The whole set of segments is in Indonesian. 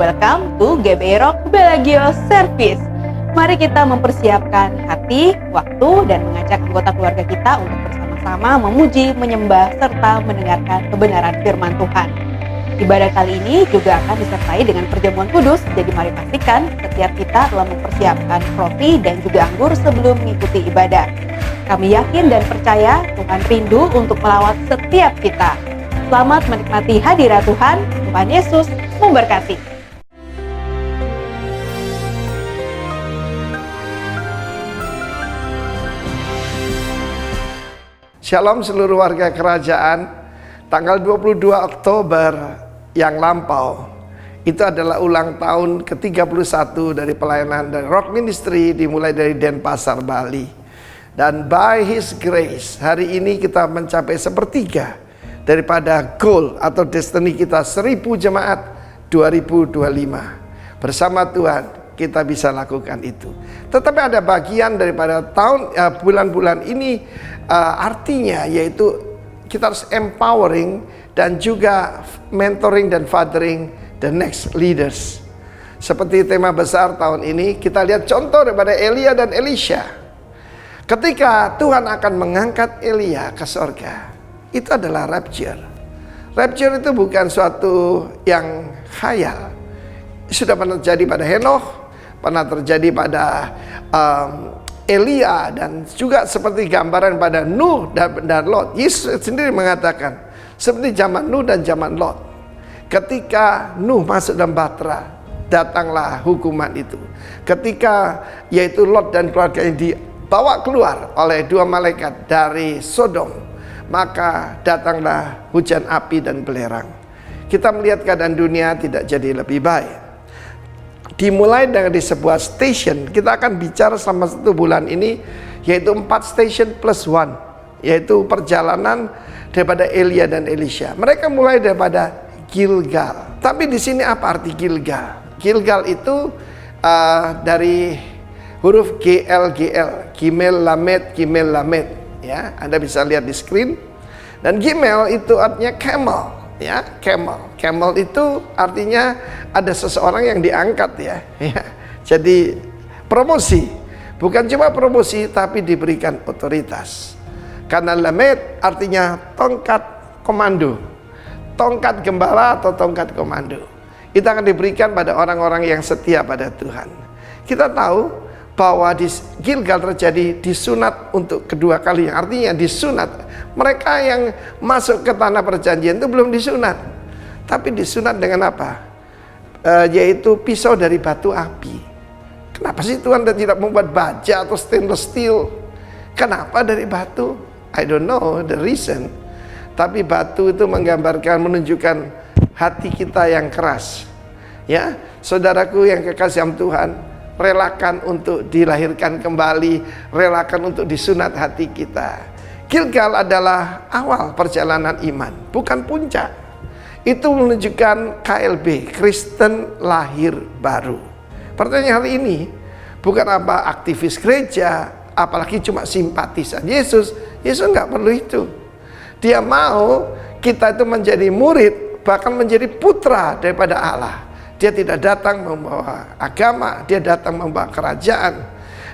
welcome to GBI Rock Belagio Service. Mari kita mempersiapkan hati, waktu, dan mengajak anggota keluarga kita untuk bersama-sama memuji, menyembah, serta mendengarkan kebenaran firman Tuhan. Ibadah kali ini juga akan disertai dengan perjamuan kudus, jadi mari pastikan setiap kita telah mempersiapkan roti dan juga anggur sebelum mengikuti ibadah. Kami yakin dan percaya Tuhan rindu untuk melawat setiap kita. Selamat menikmati hadirat Tuhan. Tuhan Yesus memberkati. Shalom seluruh warga kerajaan. Tanggal 22 Oktober yang lampau itu adalah ulang tahun ke-31 dari pelayanan dari Rock Ministry, dimulai dari Denpasar, Bali. Dan by His grace, hari ini kita mencapai sepertiga daripada goal atau destiny kita 1000 jemaat 2025. Bersama Tuhan kita bisa lakukan itu. Tetapi ada bagian daripada bulan-bulan ini artinya yaitu kita harus empowering dan juga mentoring dan fathering the next leaders. Seperti tema besar tahun ini, kita lihat contoh daripada Elia dan Elisha. Ketika Tuhan akan mengangkat Elia ke sorga, itu adalah rapture. Rapture itu bukan suatu yang khayal. Sudah pernah terjadi pada Henokh, pernah terjadi pada Elia, dan juga seperti gambaran pada Nuh dan Lot. Yesus sendiri mengatakan seperti zaman Nuh dan zaman Lot. Ketika Nuh masuk dalam bahtera, datanglah hukuman itu. Ketika yaitu Lot dan keluarganya dibawa keluar oleh dua malaikat dari Sodom, maka datanglah hujan api dan belerang. Kita melihat keadaan dunia tidak jadi lebih baik. Dimulai dari sebuah station, kita akan bicara selama 1 bulan ini, yaitu 4 station plus 1, yaitu perjalanan daripada Elia dan Elisha. Mereka mulai daripada Gilgal. Tapi di sini apa arti Gilgal? Gilgal itu dari huruf GLGL, Gimel Lamed. Ya, Anda bisa lihat di screen. Dan Gimel itu artinya camel, ya, camel. Camel itu artinya ada seseorang yang diangkat, ya. Jadi promosi, bukan cuma promosi tapi diberikan otoritas. Karena Lamed artinya tongkat komando, tongkat gembala atau tongkat komando. Itu akan diberikan pada orang-orang yang setia pada Tuhan. Kita tahu bahwa di Gilgal terjadi disunat untuk kedua kali, artinya disunat. Mereka yang masuk ke tanah perjanjian itu belum disunat, tapi disunat dengan apa? Yaitu pisau dari batu api. Kenapa sih Tuhan tidak membuat baja atau stainless steel? Kenapa dari batu? I don't know the reason. Tapi batu itu menggambarkan, menunjukkan hati kita yang keras. Ya, saudaraku yang kekasih Tuhan, relakan untuk dilahirkan kembali, relakan untuk disunat hati kita. Gilgal adalah awal perjalanan iman, bukan puncak. Itu menunjukkan KLB, Kristen lahir baru. Pertanyaan hari ini bukan apa aktivis gereja, apalagi cuma simpatisan Yesus. Yesus nggak perlu itu. Dia mau kita itu menjadi murid, bahkan menjadi putra daripada Allah. Dia tidak datang membawa agama, dia datang membawa kerajaan.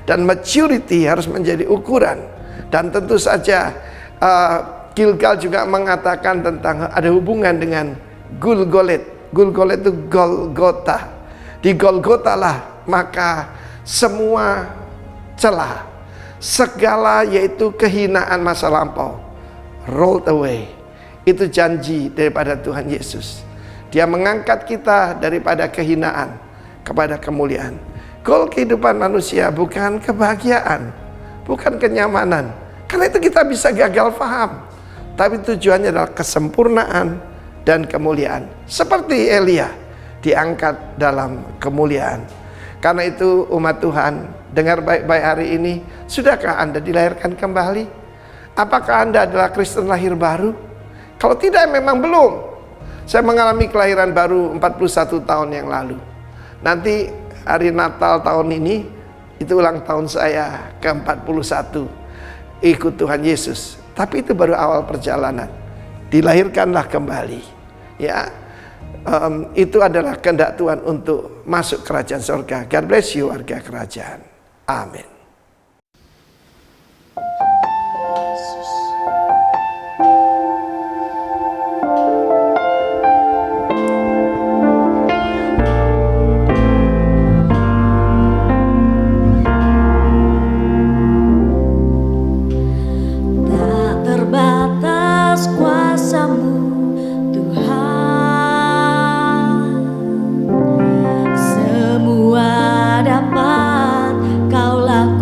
Dan maturity harus menjadi ukuran. Dan tentu saja Gilgal juga mengatakan tentang ada hubungan dengan Gulgolet. Gulgolet itu Golgota. Di Golgota lah maka semua celah, segala yaitu kehinaan masa lampau rolled away. Itu janji daripada Tuhan Yesus. Dia mengangkat kita daripada kehinaan kepada kemuliaan. Goal kehidupan manusia bukan kebahagiaan, bukan kenyamanan. Karena itu kita bisa gagal paham. Tapi tujuannya adalah kesempurnaan dan kemuliaan. Seperti Elia diangkat dalam kemuliaan. Karena itu umat Tuhan, dengar baik-baik hari ini. Sudahkah Anda dilahirkan kembali? Apakah Anda adalah Kristen lahir baru? Kalau tidak, memang belum. Saya mengalami kelahiran baru 41 tahun yang lalu. Nanti hari Natal tahun ini, itu ulang tahun saya ke-41. Ikut Tuhan Yesus. Tapi itu baru awal perjalanan. Dilahirkanlah kembali. Ya, itu adalah kehendak Tuhan untuk masuk kerajaan surga. God bless you warga kerajaan. Amin. Tak terbatas kuasa-Mu, Tuhan. Semua dapat Kau lakukan.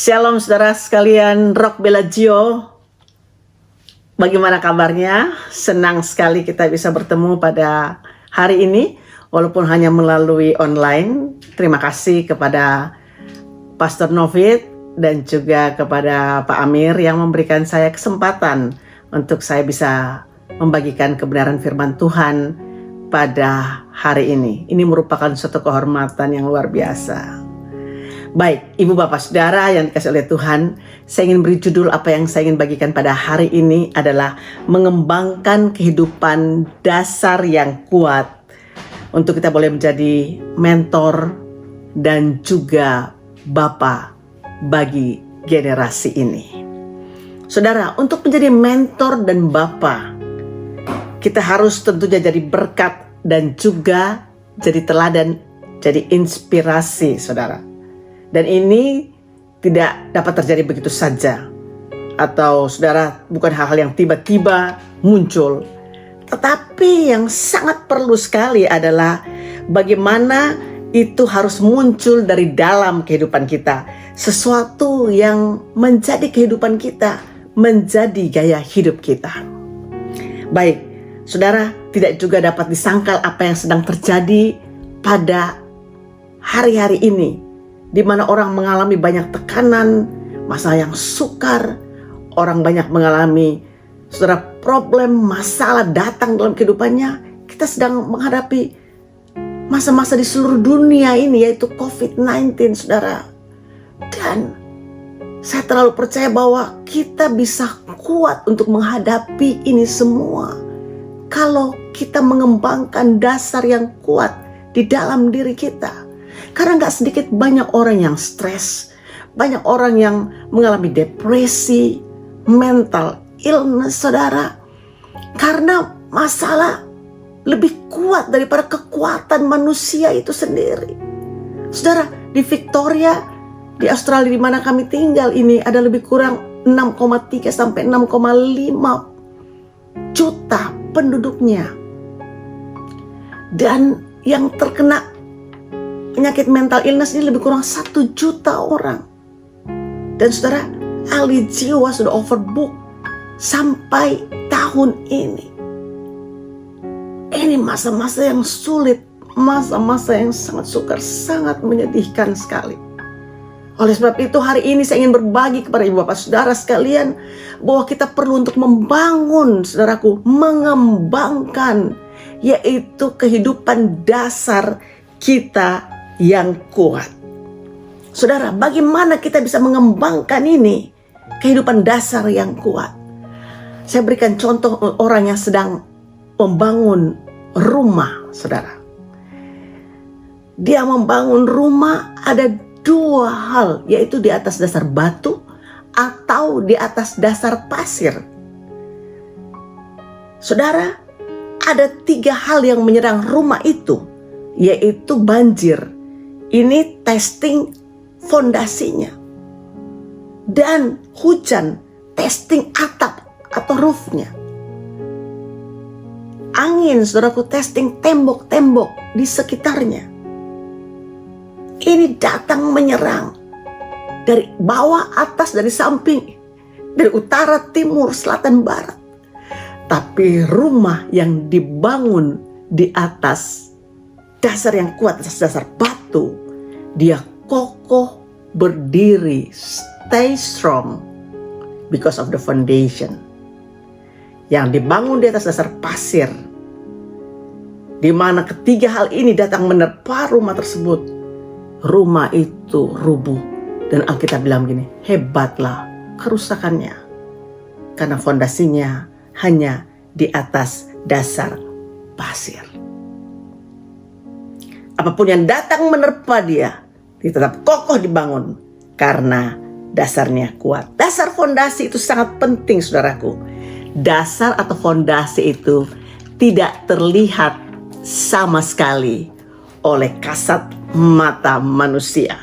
Shalom saudara sekalian, Rock Bellagio. Bagaimana kabarnya? Senang sekali kita bisa bertemu pada hari ini, walaupun hanya melalui online. Terima kasih kepada Pastor Novid dan juga kepada Pak Amir yang memberikan saya kesempatan untuk saya bisa membagikan kebenaran firman Tuhan pada hari ini. Ini merupakan suatu kehormatan yang luar biasa. Baik, Ibu Bapak Saudara yang dikasihi oleh Tuhan, saya ingin beri judul apa yang saya ingin bagikan pada hari ini adalah mengembangkan kehidupan dasar yang kuat untuk kita boleh menjadi mentor dan juga Bapa bagi generasi ini. Saudara, untuk menjadi mentor dan Bapa, kita harus tentunya jadi berkat dan juga jadi teladan, jadi inspirasi, saudara. Dan ini tidak dapat terjadi begitu saja. Atau saudara, bukan hal-hal yang tiba-tiba muncul. Tetapi yang sangat perlu sekali adalah bagaimana itu harus muncul dari dalam kehidupan kita. Sesuatu yang menjadi kehidupan kita, menjadi gaya hidup kita. Baik, saudara, tidak juga dapat disangkal apa yang sedang terjadi pada hari-hari ini, di mana orang mengalami banyak tekanan, masalah yang sukar, orang banyak mengalami saudara problem, masalah datang dalam kehidupannya. Kita sedang menghadapi masa-masa di seluruh dunia ini, yaitu COVID-19, saudara. Dan saya terlalu percaya bahwa kita bisa kuat untuk menghadapi ini semua kalau kita mengembangkan dasar yang kuat di dalam diri kita. Karena gak sedikit banyak orang yang stres, banyak orang yang mengalami depresi, mental illness, saudara. Karena masalah lebih kuat daripada kekuatan manusia itu sendiri. Saudara, di Victoria, di Australia di mana kami tinggal ini ada lebih kurang 6,3 sampai 6,5 juta penduduknya. Dan yang terkena penyakit mental illness ini lebih kurang 1 juta orang. Dan saudara, ahli jiwa sudah overbook sampai tahun ini. Ini masa-masa yang sulit, masa-masa yang sangat sukar, sangat menyedihkan sekali. Oleh sebab itu hari ini saya ingin berbagi kepada Ibu Bapak Saudara sekalian bahwa kita perlu untuk membangun, saudaraku, mengembangkan, yaitu kehidupan dasar kita yang kuat. Saudara, bagaimana kita bisa mengembangkan ini, kehidupan dasar yang kuat? Saya berikan contoh orang yang sedang membangun rumah, saudara. Dia membangun rumah, ada 2 hal, yaitu di atas dasar batu atau di atas dasar pasir. Saudara, ada 3 hal yang menyerang rumah itu, yaitu banjir. Ini testing fondasinya. Dan hujan, testing atap atau roofnya. Angin, saudaraku, testing tembok-tembok di sekitarnya. Ini datang menyerang dari bawah, atas, dari samping, dari utara, timur, selatan, barat. Tapi rumah yang dibangun di atas dasar yang kuat, atas dasar batu, dia kokoh berdiri, stay strong because of the foundation. Yang dibangun di atas dasar pasir, di mana ketiga hal ini datang menerpa rumah tersebut, rumah itu rubuh. Dan Alkitab bilang begini, hebatlah kerusakannya, karena fondasinya hanya di atas dasar pasir. Apapun yang datang menerpa dia tetap kokoh dibangun karena dasarnya kuat. Dasar fondasi itu sangat penting, saudaraku. Dasar atau fondasi itu tidak terlihat sama sekali oleh kasat mata manusia.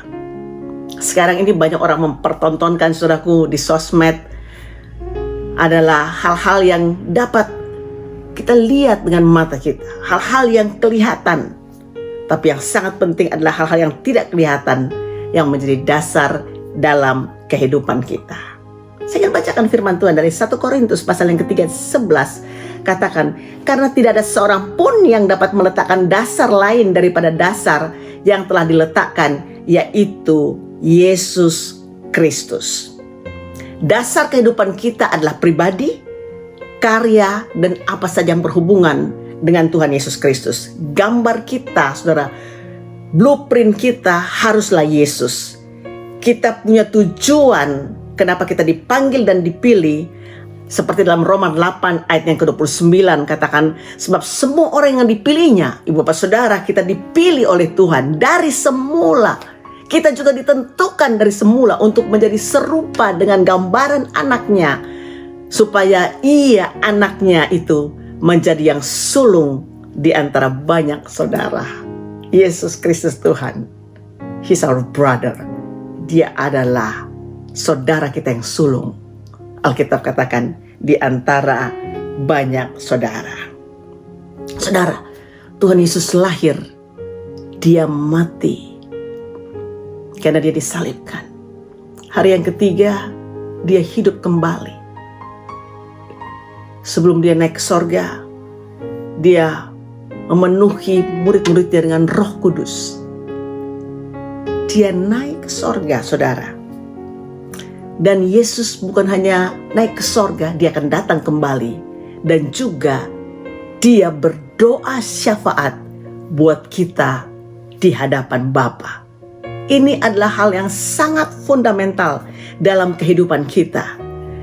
Sekarang ini banyak orang mempertontonkan, saudaraku, di sosmed adalah hal-hal yang dapat kita lihat dengan mata kita, hal-hal yang kelihatan. Tapi yang sangat penting adalah hal-hal yang tidak kelihatan, yang menjadi dasar dalam kehidupan kita. Saya ingin bacakan firman Tuhan dari 1 Korintus pasal yang ketiga 11. Katakan, karena tidak ada seorang pun yang dapat meletakkan dasar lain daripada dasar yang telah diletakkan, yaitu Yesus Kristus. Dasar kehidupan kita adalah pribadi, karya, dan apa saja yang berhubungan dengan Tuhan Yesus Kristus. Gambar kita, saudara, blueprint kita haruslah Yesus. Kita punya tujuan kenapa kita dipanggil dan dipilih, seperti dalam Roma 8 ayat yang ke-29 katakan, sebab semua orang yang dipilihnya, ibu bapak saudara, kita dipilih oleh Tuhan dari semula. Kita juga ditentukan dari semula untuk menjadi serupa dengan gambaran anaknya, supaya ia, anaknya itu, menjadi yang sulung di antara banyak saudara. Yesus Kristus Tuhan, He's our brother. Dia adalah saudara kita yang sulung. Alkitab katakan, di antara banyak saudara. Saudara, Tuhan Yesus lahir, dia mati karena dia disalibkan. Hari yang ketiga, dia hidup kembali. Sebelum dia naik ke sorga, dia memenuhi murid-muridnya dengan Roh Kudus. Dia naik ke sorga, saudara. Dan Yesus bukan hanya naik ke sorga, dia akan datang kembali. Dan juga dia berdoa syafaat buat kita di hadapan Bapa. Ini adalah hal yang sangat fundamental dalam kehidupan kita.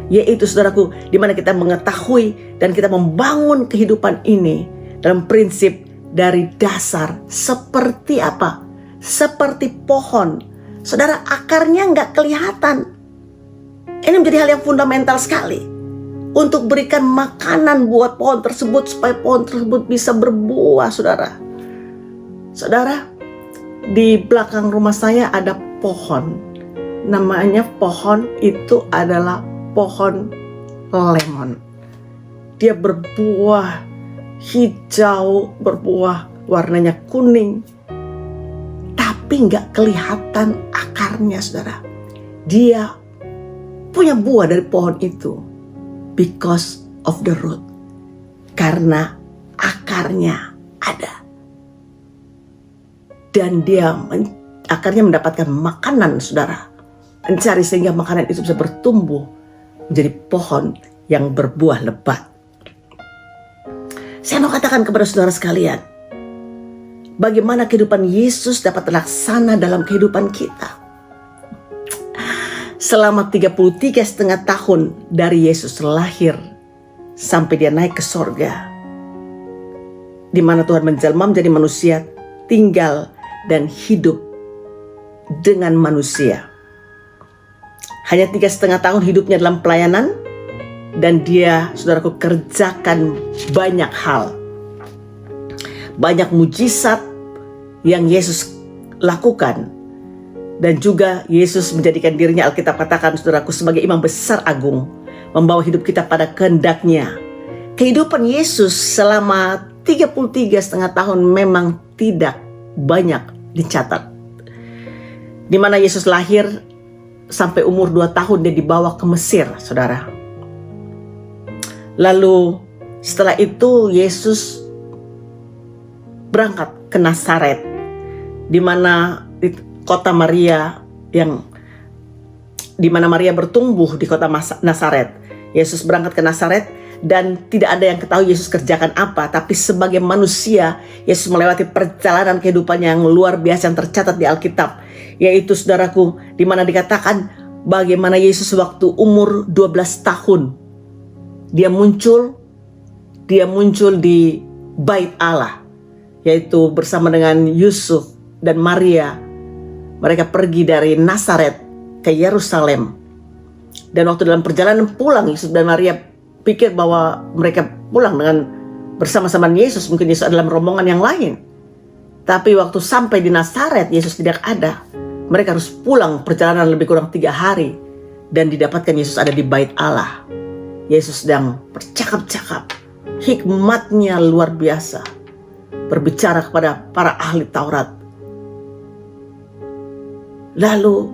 Yaitu, saudaraku, di mana kita mengetahui dan kita membangun kehidupan ini dalam prinsip dari dasar seperti apa? Seperti pohon. Saudara, akarnya nggak kelihatan. Ini menjadi hal yang fundamental sekali untuk berikan makanan buat pohon tersebut supaya pohon tersebut bisa berbuah, saudara. Saudara, di belakang rumah saya ada pohon. Namanya pohon itu adalah pohon lemon. Dia berbuah hijau, berbuah warnanya kuning, tapi nggak kelihatan akarnya, saudara. Dia punya buah dari pohon itu because of the root, karena akarnya ada. Dan dia akarnya mendapatkan makanan, saudara, mencari sehingga makanan itu bisa bertumbuh menjadi pohon yang berbuah lebat. Saya mau katakan kepada saudara sekalian, bagaimana kehidupan Yesus dapat terlaksana dalam kehidupan kita. Selama 33,5 tahun dari Yesus lahir sampai dia naik ke sorga, di mana Tuhan menjelma menjadi manusia, tinggal dan hidup dengan manusia. Hanya 3,5 tahun hidupnya dalam pelayanan, dan dia, saudaraku, kerjakan banyak hal. Banyak mujizat yang Yesus lakukan. Dan juga Yesus menjadikan dirinya, Alkitab katakan, saudaraku, sebagai imam besar agung, membawa hidup kita pada kehendaknya. Kehidupan Yesus selama 33,5 tahun memang tidak banyak dicatat. Di mana Yesus lahir sampai umur 2 tahun dia dibawa ke Mesir, saudara. Lalu setelah itu Yesus berangkat ke Nazaret, di mana di kota Maria, yang di mana Maria bertumbuh di kota Nazaret. Yesus berangkat ke Nazaret dan tidak ada yang ketahui Yesus kerjakan apa, tapi sebagai manusia Yesus melewati perjalanan kehidupan yang luar biasa yang tercatat di Alkitab, yaitu, saudaraku, di mana dikatakan bagaimana Yesus waktu umur 12 tahun dia muncul di Bait Allah, yaitu bersama dengan Yusuf dan Maria. Mereka pergi dari Nazaret ke Yerusalem. Dan waktu dalam perjalanan pulang, Yusuf dan Maria pikir bahwa mereka pulang dengan bersama-sama Yesus. Mungkin Yesus adalah rombongan yang lain. Tapi waktu sampai di Nazaret, Yesus tidak ada. Mereka harus pulang perjalanan lebih kurang 3 hari. Dan didapatkan Yesus ada di Bait Allah. Yesus sedang bercakap-cakap. Hikmatnya luar biasa. Berbicara kepada para ahli Taurat. Lalu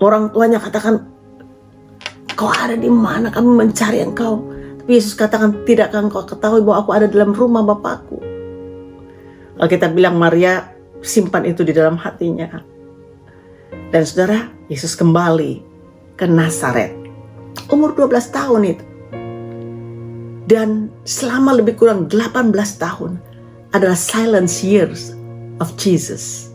Orang tuanya katakan, "Kau ada di mana? Kami mencari engkau." Tapi Yesus katakan, "Tidakkah engkau ketahui bahwa aku ada dalam rumah Bapakku?" Alkitab bilang Maria simpan itu di dalam hatinya. Dan saudara, Yesus kembali ke Nazaret. Umur 12 tahun itu. Dan selama lebih kurang 18 tahun adalah silent years of Jesus.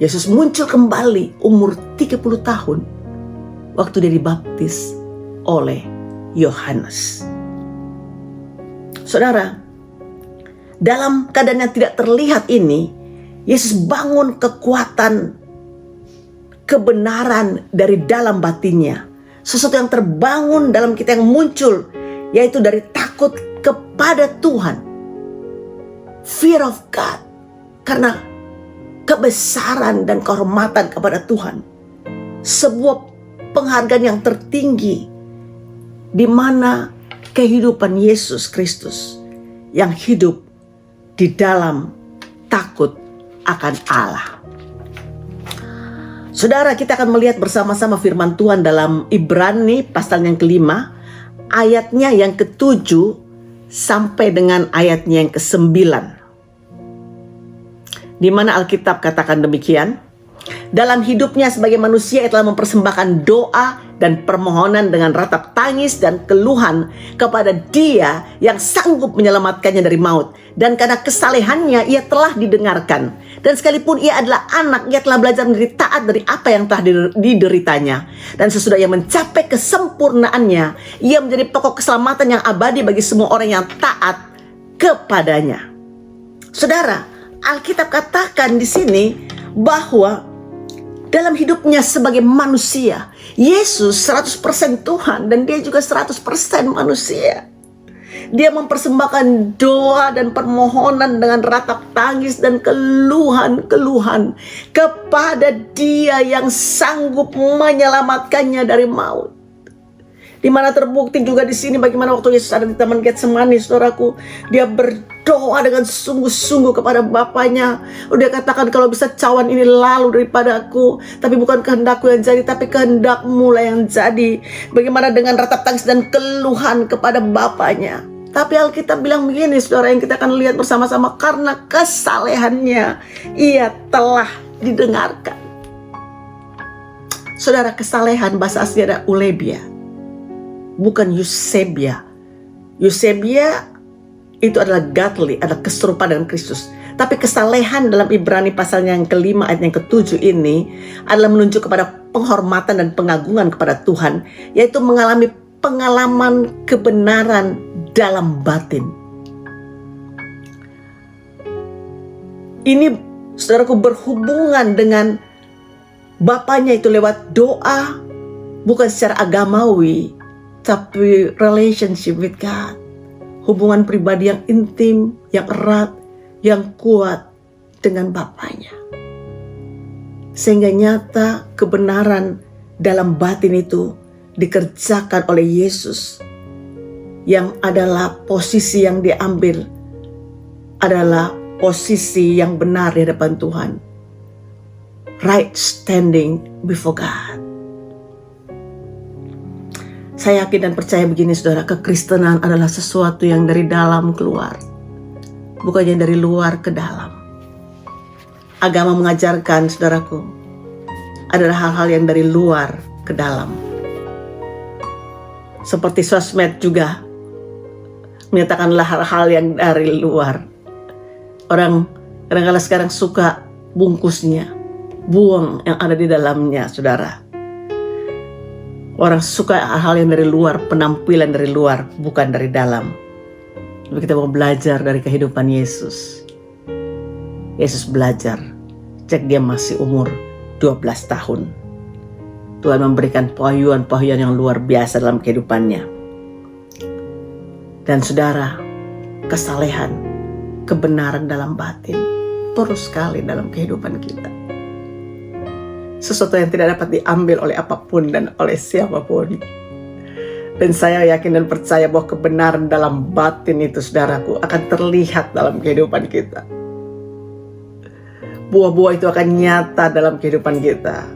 Yesus muncul kembali umur 30 tahun waktu dia dibaptis oleh Yohanes. Saudara, dalam keadaan yang tidak terlihat ini, Yesus bangun kekuatan kebenaran dari dalam batinnya. Sesuatu yang terbangun dalam kita yang muncul, yaitu dari takut kepada Tuhan. Fear of God. Karena kebesaran dan kehormatan kepada Tuhan. Sebuah penghargaan yang tertinggi di mana kehidupan Yesus Kristus yang hidup di dalam takut akan Allah. Saudara, kita akan melihat bersama-sama firman Tuhan dalam Ibrani pasal yang ke-5, ayatnya yang ke-7 sampai dengan ayatnya yang ke-9. Di mana Alkitab katakan demikian, dalam hidupnya sebagai manusia ia telah mempersembahkan doa dan permohonan dengan ratap tangis dan keluhan kepada Dia yang sanggup menyelamatkannya dari maut. Dan karena kesalehannya ia telah didengarkan. Dan sekalipun ia adalah anak, ia telah belajar menjadi taat dari apa yang telah dideritanya. Dan sesudah ia mencapai kesempurnaannya, ia menjadi pokok keselamatan yang abadi bagi semua orang yang taat kepadanya. Saudara, Alkitab katakan di sini bahwa dalam hidupnya sebagai manusia, Yesus 100% Tuhan dan dia juga 100% manusia. Dia mempersembahkan doa dan permohonan dengan ratap tangis dan keluhan-keluhan kepada Dia yang sanggup menyelamatkannya dari maut. Di mana terbukti juga di sini bagaimana waktu Yesus ada di Taman Getsemani, saudaraku, dia berdoa dengan sungguh-sungguh kepada Bapaknya. Dia katakan, "Kalau bisa cawan ini lalu daripadaku, tapi bukan kehendakku yang jadi, tapi kehendak-Mu lah yang jadi." Bagaimana dengan ratap tangis dan keluhan kepada Bapaknya. Tapi Alkitab bilang begini, saudara, yang kita akan lihat bersama-sama, karena kesalehannya ia telah didengarkan. Saudara, kesalehan bahasa asli ada Eulebia, bukan Eusebia. Eusebia itu adalah godly, adalah keserupaan dengan Kristus. Tapi kesalehan dalam Ibrani pasalnya yang ke-5 ayat yang ke-7 ini adalah menunjuk kepada penghormatan dan pengagungan kepada Tuhan, yaitu mengalami pengalaman kebenaran dalam batin. Ini, saudaraku, berhubungan dengan Bapaknya itu lewat doa, bukan secara agamawi, tapi relationship with God. Hubungan pribadi yang intim, yang erat, yang kuat dengan Bapaknya. Sehingga nyata kebenaran dalam batin itu dikerjakan oleh Yesus, yang adalah posisi yang diambil adalah posisi yang benar di hadapan Tuhan. Right standing before God. Saya yakin dan percaya begini, saudara, kekristenan adalah sesuatu yang dari dalam keluar, bukannya dari luar ke dalam. Agama mengajarkan, saudaraku, adalah hal-hal yang dari luar ke dalam. Seperti sosmed juga menyatakanlah hal-hal yang dari luar. Orang kadang-kadang sekarang suka bungkusnya, buang yang ada di dalamnya, saudara. Orang suka hal-hal yang dari luar, penampilan dari luar, bukan dari dalam. Tapi kita mau belajar dari kehidupan Yesus. Yesus belajar, cek dia masih umur 12 tahun. Tuhan memberikan pahyuan-pahyuan yang luar biasa dalam kehidupannya. Dan saudara, kesalehan, kebenaran dalam batin terus sekali dalam kehidupan kita. Sesuatu yang tidak dapat diambil oleh apapun dan oleh siapapun. Dan saya yakin dan percaya bahwa kebenaran dalam batin itu, saudaraku, akan terlihat dalam kehidupan kita. Buah-buah itu akan nyata dalam kehidupan kita.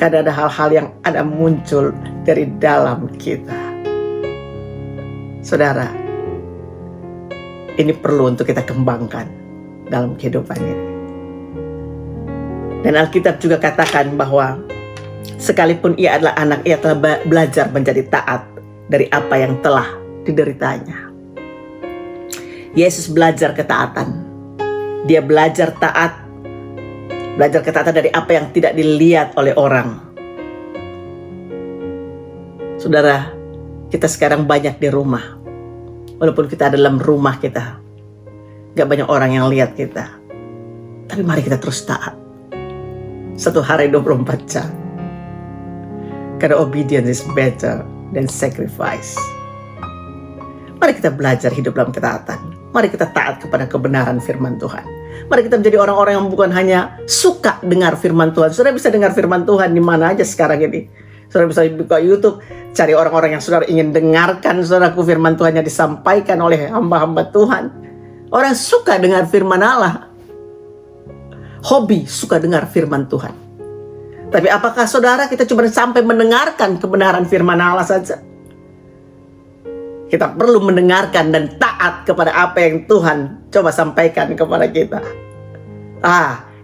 karena ada hal-hal yang ada muncul dari dalam kita. Saudara, ini perlu untuk kita kembangkan dalam kehidupan ini. Dan Alkitab juga katakan bahwa sekalipun ia adalah anak, ia telah belajar menjadi taat dari apa yang telah dideritanya. Yesus belajar ketaatan. Dia belajar taat. Belajar ketaatan dari apa yang tidak dilihat oleh orang. Saudara, kita sekarang banyak di rumah. Walaupun kita ada dalam rumah kita, gak banyak orang yang lihat kita. Tapi mari kita terus taat. 1 hari 24 jam. Karena obedience is better than sacrifice. Mari kita belajar hidup dalam ketaatan. Mari kita taat kepada kebenaran firman Tuhan. Mari kita menjadi orang-orang yang bukan hanya suka dengar firman Tuhan. Saudara bisa dengar firman Tuhan di mana aja sekarang ini. Saudara bisa buka YouTube, cari orang-orang yang saudara ingin dengarkan, saudaraku, firman Tuhan yang disampaikan oleh hamba-hamba Tuhan. Orang suka dengar firman Allah. Hobi suka dengar firman Tuhan. Tapi apakah saudara kita cuma sampai mendengarkan kebenaran firman Allah saja? Kita perlu mendengarkan dan taat kepada apa yang Tuhan coba sampaikan kepada kita.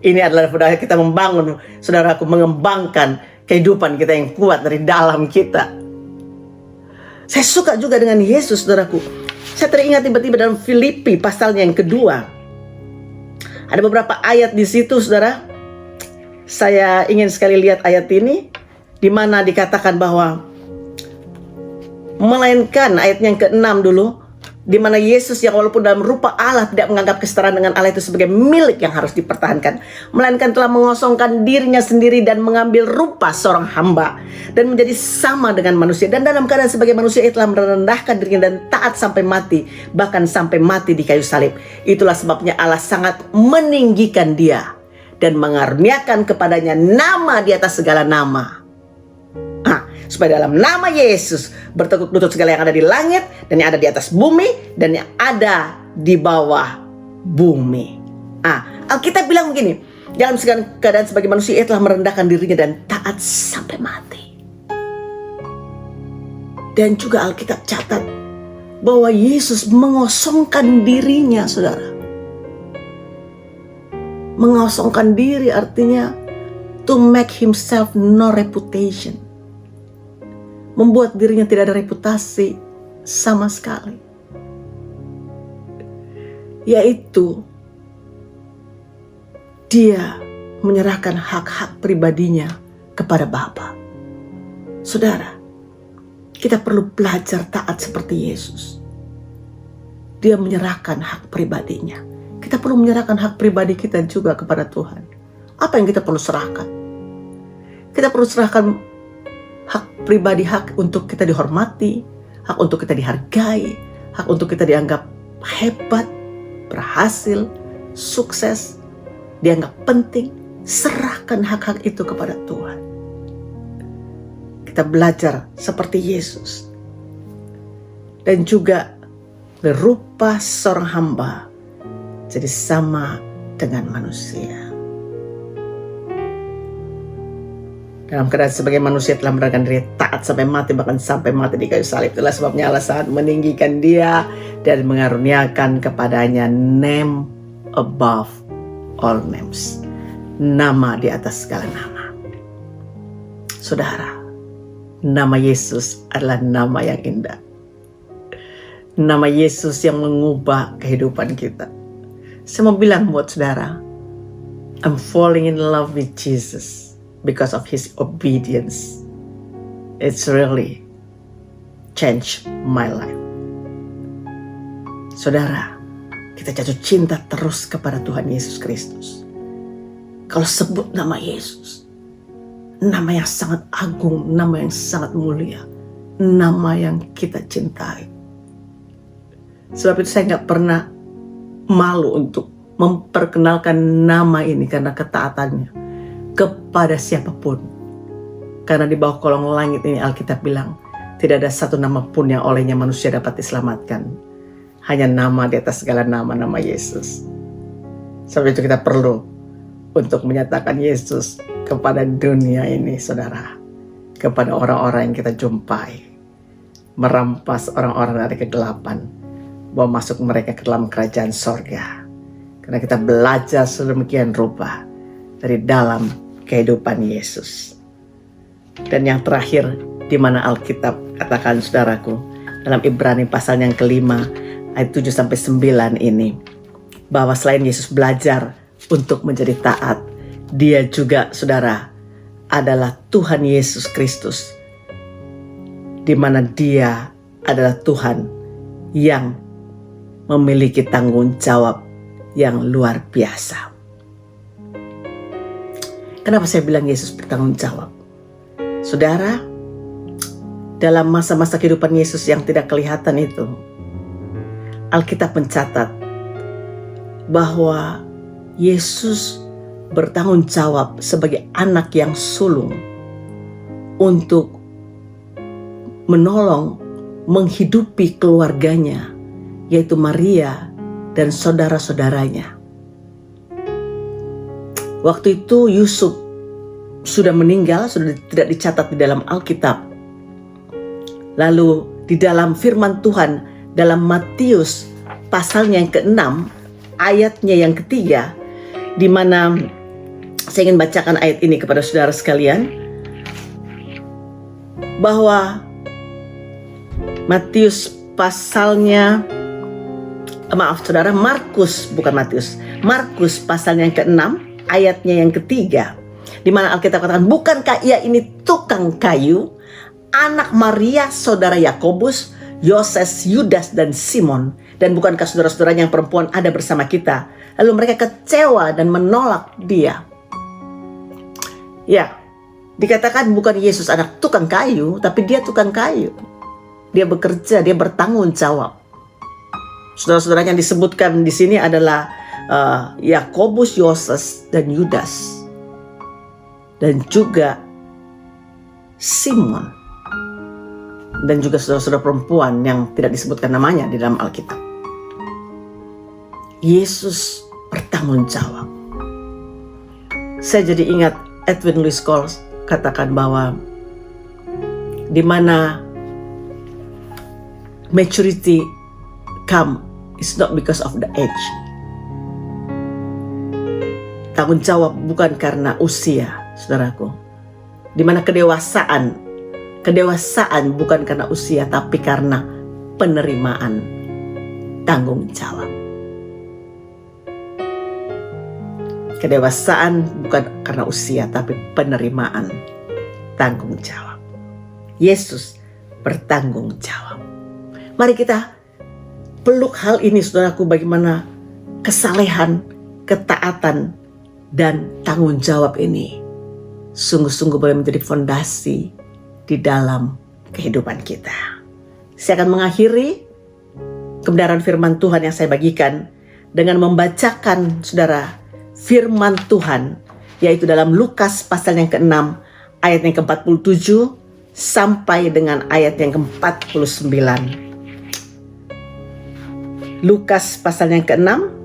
Ini adalah saudara kita membangun, saudaraku, mengembangkan kehidupan kita yang kuat dari dalam kita. Saya suka juga dengan Yesus, saudaraku. Saya teringat tiba-tiba dalam Filipi pasalnya yang kedua. Ada beberapa ayat di situ, saudara. Saya ingin sekali lihat ayat ini, di mana dikatakan bahwa, melainkan ayat yang ke-6 dulu, di mana Yesus yang walaupun dalam rupa Allah tidak menganggap kesetaraan dengan Allah itu sebagai milik yang harus dipertahankan, melainkan telah mengosongkan dirinya sendiri dan mengambil rupa seorang hamba dan menjadi sama dengan manusia, dan dalam keadaan sebagai manusia ia telah merendahkan dirinya dan taat sampai mati, bahkan sampai mati di kayu salib. Itulah sebabnya Allah sangat meninggikan dia dan mengaruniakan kepadanya nama di atas segala nama, supaya dalam nama Yesus bertekuk lutut segala yang ada di langit dan yang ada di atas bumi dan yang ada di bawah bumi. Alkitab bilang begini, dalam segala keadaan sebagai manusia ia telah merendahkan dirinya dan taat sampai mati. Dan juga Alkitab catat bahwa Yesus mengosongkan dirinya, saudara. Mengosongkan diri artinya to make himself no reputation. Membuat dirinya tidak ada reputasi sama sekali. Yaitu dia menyerahkan hak-hak pribadinya kepada Bapa. Saudara, kita perlu belajar taat seperti Yesus. Dia menyerahkan hak pribadinya. Kita perlu menyerahkan hak pribadi kita juga kepada Tuhan. Apa yang kita perlu serahkan? Kita perlu serahkan hak pribadi, hak untuk kita dihormati, hak untuk kita dihargai, hak untuk kita dianggap hebat, berhasil, sukses, dianggap penting. Serahkan hak-hak itu kepada Tuhan. Kita belajar seperti Yesus. Dan juga berupa seorang hamba, jadi sama dengan manusia. Dalam keadaan sebagai manusia telah merendahkan diri, taat sampai mati, bahkan sampai mati di kayu salib. Itulah sebabnya Allah sangat meninggikan dia dan mengaruniakan kepadanya name above all names. Nama di atas segala nama. Saudara, nama Yesus adalah nama yang indah. Nama Yesus yang mengubah kehidupan kita. Saya mau bilang buat saudara, I'm falling in love with Jesus because of his obedience. It's really changed my life. Saudara, kita jatuh cinta terus kepada Tuhan Yesus Kristus. Kalau sebut nama Yesus, nama yang sangat agung, nama yang sangat mulia, nama yang kita cintai. Sebab itu saya gak pernah malu untuk memperkenalkan nama ini karena ketaatannya kepada siapapun. Karena di bawah kolong langit ini Alkitab bilang tidak ada satu nama pun yang olehnya manusia dapat diselamatkan. Hanya nama di atas segala nama, nama Yesus. Sebab itu kita perlu untuk menyatakan Yesus kepada dunia ini, saudara, kepada orang-orang yang kita jumpai, merampas orang-orang dari kegelapan, bawa masuk mereka ke dalam kerajaan sorga. Karena kita belajar sedemikian rupa dari dalam kehidupan Yesus. Dan yang terakhir, di mana Alkitab katakan, saudaraku, dalam Ibrani pasal yang kelima ayat 7-9 ini, bahwa selain Yesus belajar untuk menjadi taat, Dia juga, saudara, adalah Tuhan Yesus Kristus, di mana Dia adalah Tuhan yang memiliki tanggung jawab yang luar biasa. Kenapa saya bilang Yesus bertanggung jawab? Saudara, dalam masa-masa kehidupan Yesus yang tidak kelihatan itu, Alkitab mencatat bahwa Yesus bertanggung jawab sebagai anak yang sulung untuk menolong, menghidupi keluarganya, yaitu Maria dan saudara-saudaranya. Waktu itu Yusuf sudah meninggal, sudah tidak dicatat di dalam Alkitab. Lalu di dalam firman Tuhan dalam Matius pasalnya yang ke-6, ayatnya yang ketiga, di mana saya ingin bacakan ayat ini kepada saudara sekalian, bahwa Matius pasalnya, saudara, Markus pasalnya yang ke-6, ayatnya yang ketiga, di mana Alkitab katakan, bukankah ia ini tukang kayu, anak Maria, saudara Yakobus, Yoses, Yudas, dan Simon, dan bukankah saudara-saudaranya yang perempuan ada bersama kita? Lalu mereka kecewa dan menolak dia. Ya, dikatakan bukan Yesus anak tukang kayu, tapi dia tukang kayu. Dia bekerja, dia bertanggung jawab. Saudara-saudaranya yang disebutkan di sini adalah Yakobus, Yoses, dan Yudas, dan juga Simon, dan juga saudara-saudara perempuan yang tidak disebutkan namanya di dalam Alkitab. Yesus bertanggung jawab. Saya jadi ingat Edwin Louis Cole katakan bahwa di mana maturity come is not because of the age. Tanggung jawab bukan karena usia, saudaraku. Di mana kedewasaan bukan karena usia, tapi karena penerimaan tanggung jawab. Kedewasaan bukan karena usia, tapi penerimaan tanggung jawab. Yesus bertanggung jawab. Mari kita peluk hal ini, saudaraku, bagaimana kesalehan, ketaatan, dan tanggung jawab ini sungguh-sungguh boleh menjadi fondasi di dalam kehidupan kita. Saya akan mengakhiri kebenaran firman Tuhan yang saya bagikan dengan membacakan, saudara, firman Tuhan, yaitu dalam Lukas pasal yang ke-6 ayat yang ke-47 sampai dengan ayat yang ke-49. Lukas pasal yang ke-6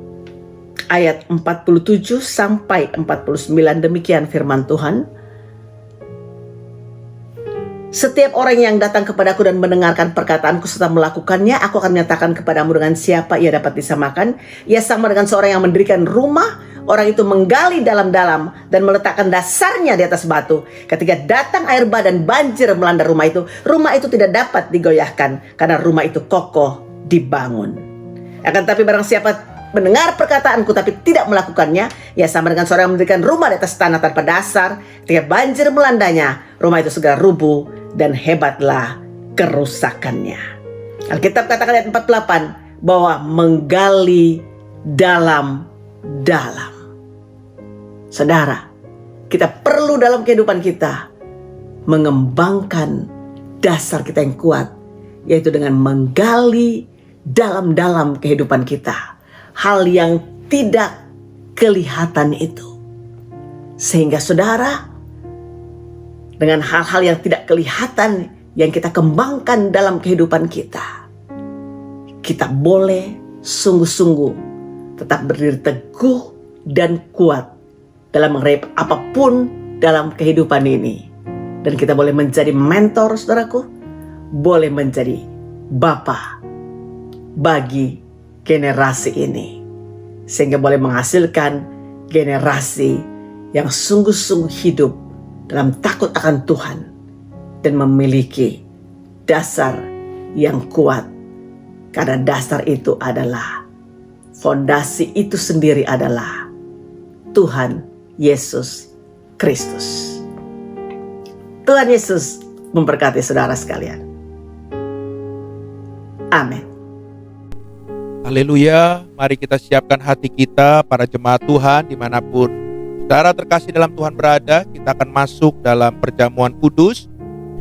ayat 47 sampai 49, demikian firman Tuhan. Setiap orang yang datang kepadaku dan mendengarkan perkataanku serta melakukannya, aku akan menyatakan kepadamu dengan siapa ia dapat disamakan. Ia sama dengan seorang yang mendirikan rumah. Orang itu menggali dalam-dalam dan meletakkan dasarnya di atas batu. Ketika datang air bah dan banjir melanda rumah itu tidak dapat digoyahkan karena rumah itu kokoh dibangun. Akan tapi barang siapa mendengar perkataanku tapi tidak melakukannya, ia sama dengan seorang yang mendirikan rumah di atas tanah tanpa dasar. Ketika banjir melandanya, rumah itu segera rubuh dan hebatlah kerusakannya. Alkitab katakan ayat 48 bahwa menggali dalam. Saudara, kita perlu dalam kehidupan kita mengembangkan dasar kita yang kuat, yaitu dengan menggali dalam kehidupan kita hal yang tidak kelihatan itu, sehingga saudara, dengan hal-hal yang tidak kelihatan yang kita kembangkan dalam kehidupan kita, kita boleh sungguh-sungguh tetap berdiri teguh dan kuat dalam menghadapi apapun dalam kehidupan ini. Dan kita boleh menjadi mentor, saudaraku, boleh menjadi bapa bagi generasi ini, sehingga boleh menghasilkan generasi yang sungguh-sungguh hidup dalam takut akan Tuhan dan memiliki dasar yang kuat, karena dasar itu adalah, fondasi itu sendiri adalah Tuhan Yesus Kristus. Tuhan Yesus memberkati saudara sekalian. Amin. Haleluya, mari kita siapkan hati kita, para jemaat Tuhan dimanapun saudara terkasih dalam Tuhan berada. Kita akan masuk dalam perjamuan kudus.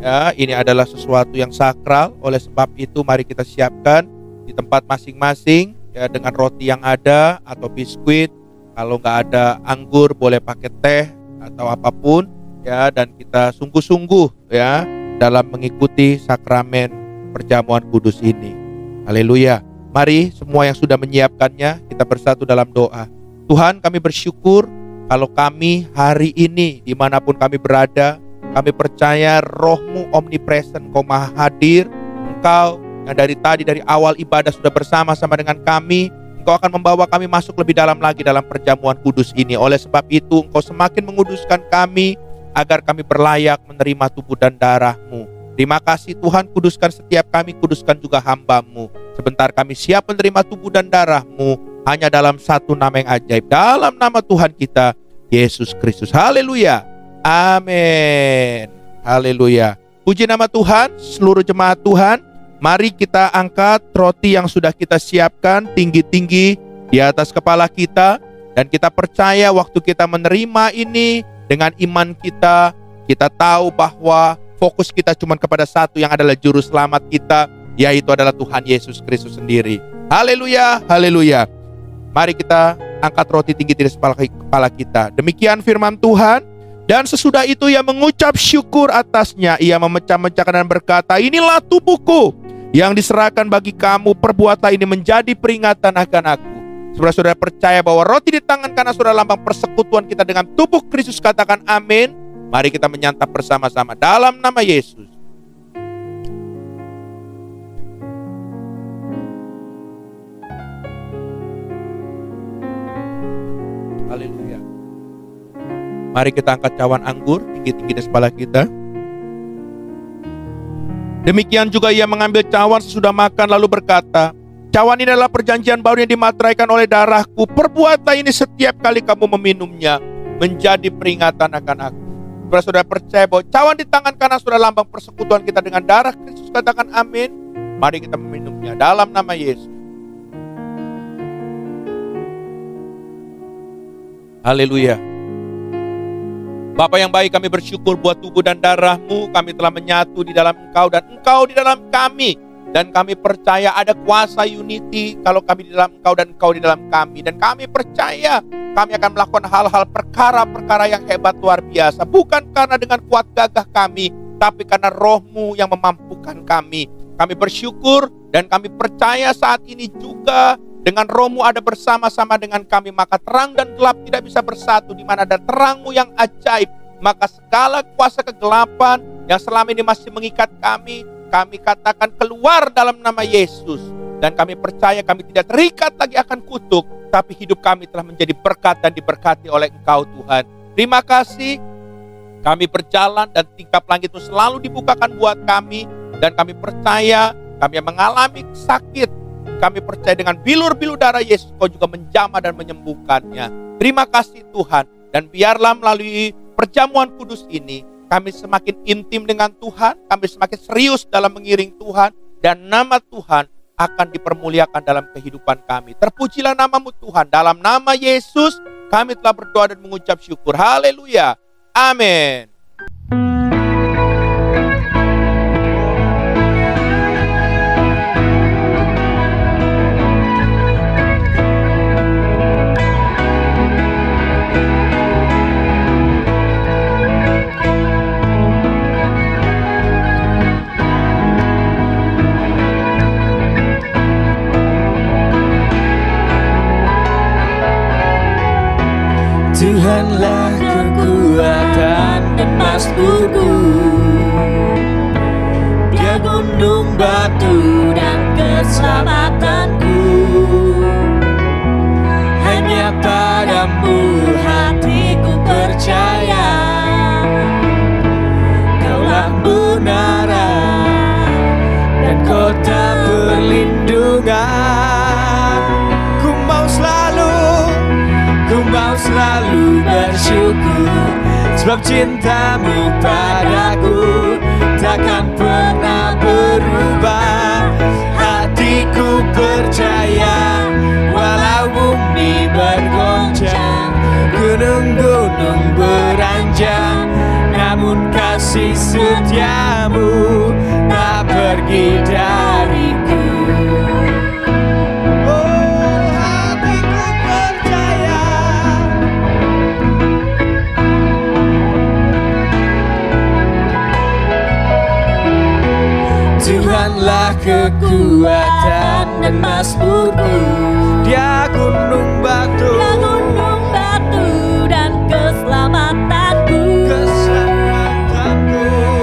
Ya, ini adalah sesuatu yang sakral. Oleh sebab itu mari kita siapkan di tempat masing-masing, ya, dengan roti yang ada atau biskuit. Kalau nggak ada anggur boleh pakai teh atau apapun, ya, dan kita sungguh-sungguh, ya, dalam mengikuti sakramen perjamuan kudus ini. Haleluya. Mari semua yang sudah menyiapkannya, kita bersatu dalam doa. Tuhan, kami bersyukur kalau kami hari ini dimanapun kami berada, kami percaya Roh-Mu omnipresent, Kau maha hadir. Engkau yang dari tadi, dari awal ibadah sudah bersama-sama dengan kami. Engkau akan membawa kami masuk lebih dalam lagi dalam perjamuan kudus ini. Oleh sebab itu Engkau semakin menguduskan kami agar kami berlayak menerima tubuh dan darah-Mu. Terima kasih Tuhan, kuduskan setiap kami, kuduskan juga hamba-Mu. Sebentar kami siap menerima tubuh dan darah-Mu hanya dalam satu nama yang ajaib, dalam nama Tuhan kita, Yesus Kristus. Haleluya. Amin. Haleluya. Puji nama Tuhan, seluruh jemaat Tuhan. Mari kita angkat roti yang sudah kita siapkan tinggi-tinggi di atas kepala kita. Dan kita percaya waktu kita menerima ini dengan iman kita, kita tahu bahwa fokus kita cuma kepada satu yang adalah juru selamat kita, yaitu adalah Tuhan Yesus Kristus sendiri. Haleluya, haleluya. Mari kita angkat roti tinggi di atas kepala kita. Demikian firman Tuhan. Dan sesudah itu ia mengucap syukur atasnya. Ia memecah-mecahkan dan berkata, inilah tubuhku yang diserahkan bagi kamu. Perbuatan ini menjadi peringatan akan aku. Saudara-saudara percaya bahwa roti di tangan kanan saudara lambang persekutuan kita dengan tubuh Kristus. Katakan amin. Mari kita menyantap bersama-sama dalam nama Yesus. Haleluya. Mari kita angkat cawan anggur tinggi-tinggi di kepala kita. Demikian juga ia mengambil cawan sesudah makan lalu berkata, cawan ini adalah perjanjian baru yang dimateraikan oleh darahku. Perbuatan ini setiap kali kamu meminumnya menjadi peringatan akan aku. Saudara percaya bahwa cawan di tangan kanan sudah lambang persekutuan kita dengan darah Kristus. Katakan amin. Mari kita meminumnya dalam nama Yesus. Haleluya. Bapa yang baik, kami bersyukur buat tubuh dan darah-Mu. Kami telah menyatu di dalam Engkau dan Engkau di dalam kami. Dan kami percaya ada kuasa unity kalau kami di dalam Engkau dan Engkau di dalam kami. Dan kami percaya kami akan melakukan hal-hal perkara-perkara yang hebat luar biasa. Bukan karena dengan kuat gagah kami, tapi karena Roh-Mu yang memampukan kami. Kami bersyukur dan kami percaya saat ini juga dengan Roh-Mu ada bersama-sama dengan kami. Maka terang dan gelap tidak bisa bersatu. Di mana ada terang-Mu yang ajaib, maka segala kuasa kegelapan yang selama ini masih mengikat kami katakan keluar dalam nama Yesus. Dan kami percaya kami tidak terikat lagi akan kutuk, tapi hidup kami telah menjadi berkat dan diberkati oleh Engkau Tuhan. Terima kasih. Kami berjalan dan tingkap langit-Mu selalu dibukakan buat kami. Dan kami percaya kami yang mengalami sakit, kami percaya dengan bilur-bilur darah Yesus Kau juga menjamah dan menyembuhkannya. Terima kasih Tuhan. Dan biarlah melalui perjamuan kudus ini kami semakin intim dengan Tuhan, kami semakin serius dalam mengiring Tuhan, dan nama Tuhan akan dipermuliakan dalam kehidupan kami. Terpujilah nama-Mu Tuhan. Dalam nama Yesus kami telah berdoa dan mengucap syukur. Haleluya. Amin. Tuhanlah kekuatan dan masmurku, Dia gunung batu dan keselamatanku. Hanya padamu hatiku percaya, Kaulah menara dan kota perlindungan. Ku mau selalu bersyukur, sebab cintamu padaku takkan pernah berubah. Hatiku percaya, walau bumi bergoncang, gunung-gunung beranjak, namun kasih setiamu tak pergi dariku. Tuhanlah kekuatan dan masmurku, Dia gunung batu, dan keselamatanku.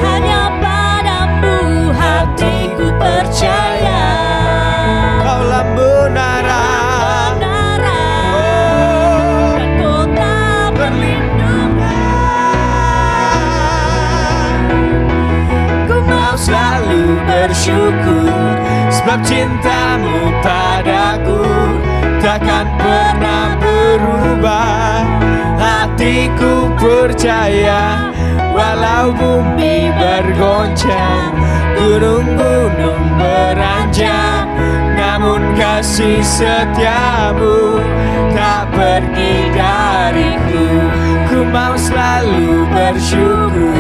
Hanya padamu hatiku percaya, Kaulah menara dan kota perlindungan. Ku mau selalu bersyukur, sebab cintamu padaku takkan pernah berubah. Hatiku percaya, walau bumi bergoncang, gunung-gunung beranjak, namun kasih setiamu tak pergi dariku. Ku mau selalu bersyukur,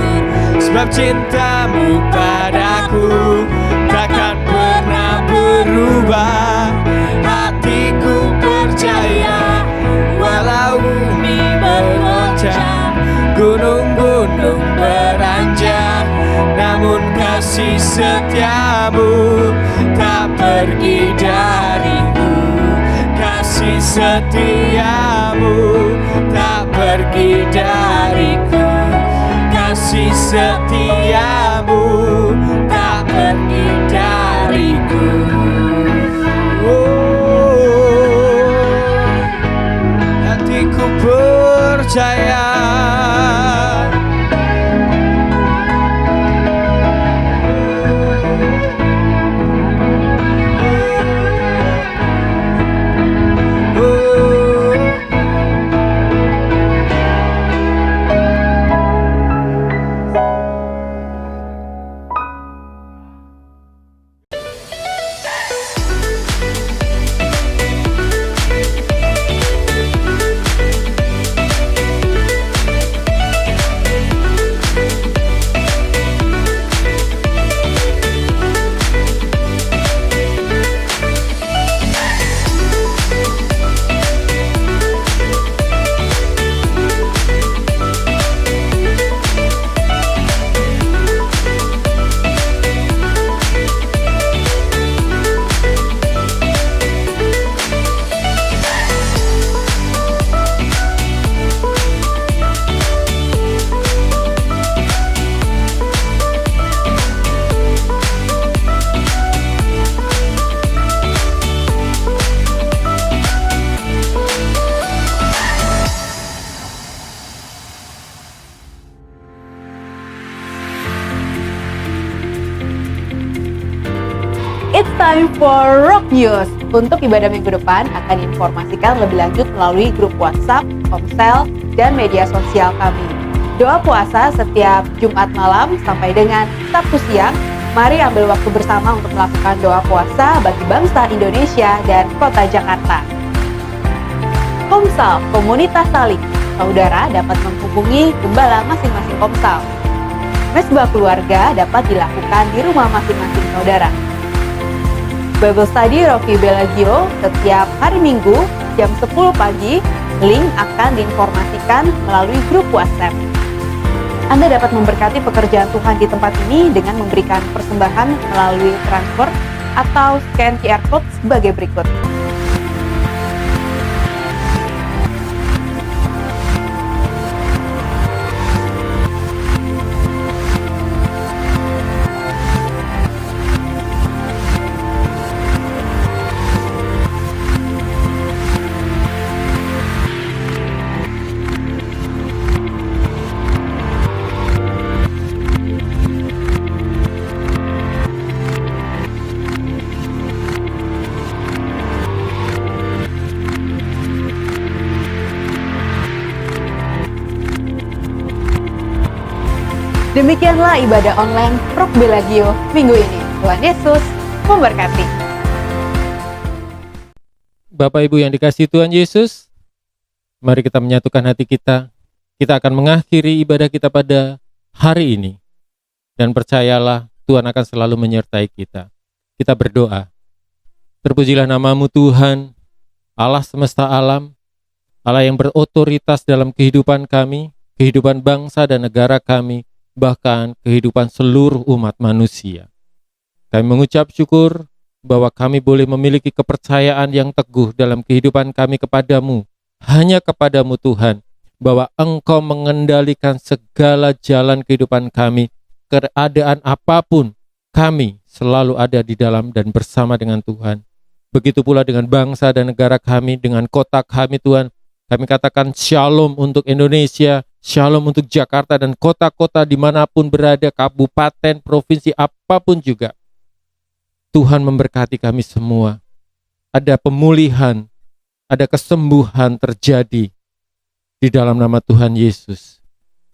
sebab cintamu padaku takkan pernah berubah. Hatiku percaya, walau bumi bergoncang, gunung-gunung beranjak, namun kasih setiamu tak pergi dariku. Kasih setiamu tak pergi dariku. Kasih setiamu tak pergi dariku. Hatiku percaya, It's time for Rock News. Untuk ibadah minggu depan akan diinformasikan lebih lanjut melalui grup WhatsApp, Komsel, dan media sosial kami. Doa puasa setiap Jumat malam sampai dengan Sabtu siang. Mari ambil waktu bersama untuk melakukan doa puasa bagi bangsa Indonesia dan kota Jakarta. Komsel, komunitas saling. Saudara dapat menghubungi gembala masing-masing Komsel. Mesbah keluarga dapat dilakukan di rumah masing-masing saudara. Bible Study Rocky Bellagio setiap hari Minggu jam 10 pagi. Link akan diinformasikan melalui grup WhatsApp. Anda dapat memberkati pekerjaan Tuhan di tempat ini dengan memberikan persembahan melalui transfer atau scan QR Code sebagai berikut. Demikianlah ibadah online Rock Belagio minggu ini. Tuhan Yesus memberkati. Bapak Ibu yang dikasihi Tuhan Yesus, mari kita menyatukan hati kita. Kita akan mengakhiri ibadah kita pada hari ini. Dan percayalah, Tuhan akan selalu menyertai kita. Kita berdoa. Terpujilah nama-Mu Tuhan, Allah semesta alam, Allah yang berotoritas dalam kehidupan kami, kehidupan bangsa dan negara kami, bahkan kehidupan seluruh umat manusia. Kami mengucap syukur bahwa kami boleh memiliki kepercayaan yang teguh dalam kehidupan kami kepadamu, hanya kepadamu Tuhan, bahwa Engkau mengendalikan segala jalan kehidupan kami, keadaan apapun, kami selalu ada di dalam dan bersama dengan Tuhan. Begitu pula dengan bangsa dan negara kami, dengan kota kami Tuhan. Kami katakan shalom untuk Indonesia, shalom untuk Jakarta dan kota-kota dimanapun berada, kabupaten, provinsi, apapun juga. Tuhan memberkati kami semua. Ada pemulihan, ada kesembuhan terjadi di dalam nama Tuhan Yesus.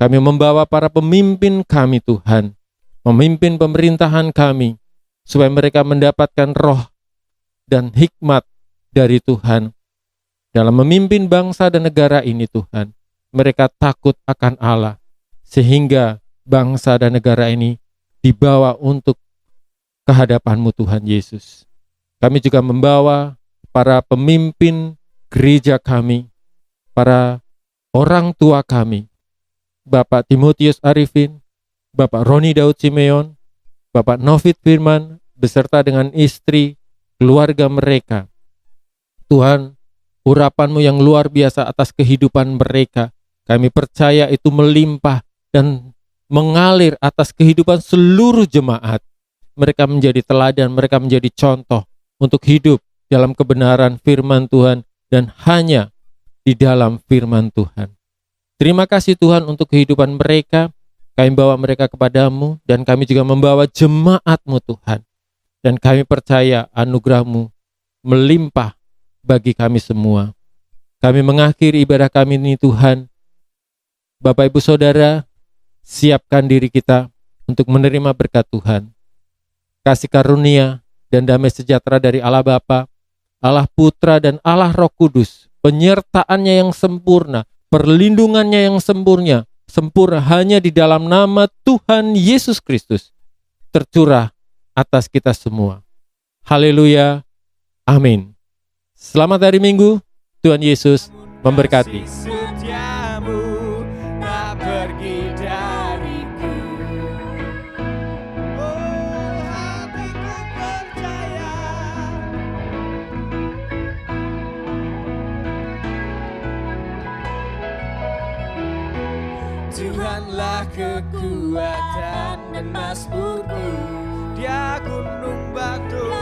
Kami membawa para pemimpin kami Tuhan, memimpin pemerintahan kami, supaya mereka mendapatkan roh dan hikmat dari Tuhan. Dalam memimpin bangsa dan negara ini Tuhan, mereka takut akan Allah, sehingga bangsa dan negara ini dibawa untuk kehadapan-Mu Tuhan Yesus. Kami juga membawa para pemimpin gereja kami, para orang tua kami, Bapak Timotius Arifin, Bapak Roni Daud Simeon, Bapak Novit Firman, beserta dengan istri, keluarga mereka. Tuhan, urapan-Mu yang luar biasa atas kehidupan mereka, kami percaya itu melimpah dan mengalir atas kehidupan seluruh jemaat. Mereka menjadi teladan, mereka menjadi contoh untuk hidup dalam kebenaran firman Tuhan dan hanya di dalam firman Tuhan. Terima kasih Tuhan untuk kehidupan mereka. Kami bawa mereka kepadamu dan kami juga membawa jemaat-Mu Tuhan. Dan kami percaya anugerah-Mu melimpah bagi kami semua. Kami mengakhiri ibadah kami ini Tuhan. Bapak Ibu Saudara, siapkan diri kita untuk menerima berkat Tuhan. Kasih karunia dan damai sejahtera dari Allah Bapa, Allah Putra dan Allah Roh Kudus, penyertaannya yang sempurna, perlindungannya yang sempurna hanya di dalam nama Tuhan Yesus Kristus, tercurah atas kita semua. Haleluya, amin. Selamat hari Minggu, Tuhan Yesus memberkati. Setiamu tak pergi dariku. Oh, hatiku percaya. Tuhanlah kekuatan dan mazmurku. Dia gunung batu